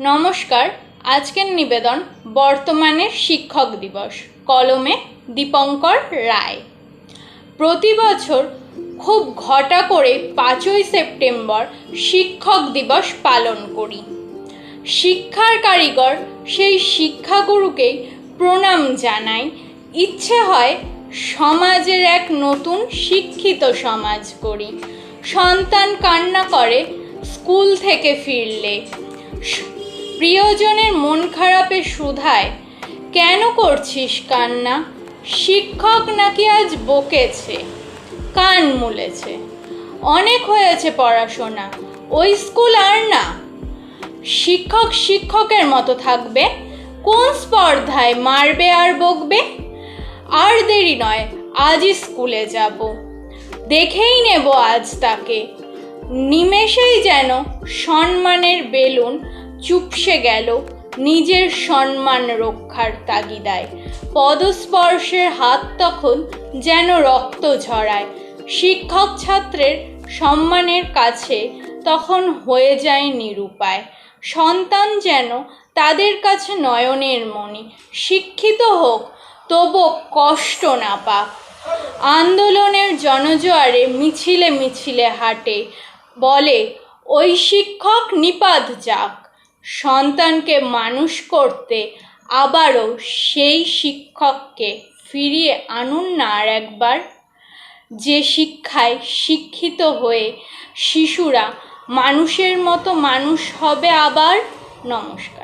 নমস্কার। আজকের নিবেদন বর্তমানের শিক্ষক দিবস, কলমে দীপঙ্কর রায়। প্রতি বছর খুব ঘটা করে 5ই সেপ্টেম্বর শিক্ষক দিবস পালন করি। শিক্ষার কারিগর সেই শিক্ষাগুরুকেই প্রণাম জানাই। ইচ্ছে হয় সমাজের এক নতুন শিক্ষিত সমাজ করি। সন্তান কান্না করে স্কুল থেকে ফিরলে, প্রিয়জনের মন খারাপে শুধায়, কেন করছিস কান্না? শিক্ষক নাকি আজ বকেছে, কান মুলেছে। অনেক হয়েছে পড়াশোনা, ওই স্কুল আর না। শিক্ষক শিক্ষকের মতো থাকবে, কোন স্পর্ধায় মারবে আর বকবে? আর দেরি নয়, আজই স্কুলে যাব, দেখেই নেব আজ তাকে। নিমেষেই যেন সম্মানের বেলুন চুপসে গেল নিজের সম্মান রক্ষার তাগিদায়। পদস্পর্শের হাত তখন যেন রক্ত ঝরায়। শিক্ষক ছাত্রের সম্মানের কাছে তখন হয়ে যায় নিরুপায়। সন্তান যেন তাদের কাছে নয়নের মণি। শিক্ষিত হোক, তবু কষ্ট না পাক। আন্দোলনের জনজোয়ারে মিছিলে মিছিলে হাঁটে, বলে ওই শিক্ষক নিপাত যাক। সন্তানকে মানুষ করতে আবারও সেই শিক্ষককে ফিরিয়ে আনুন না আর একবার, যে শিক্ষায় শিক্ষিত হয়ে শিশুরা মানুষের মতো মানুষ হবে আবার। নমস্কার।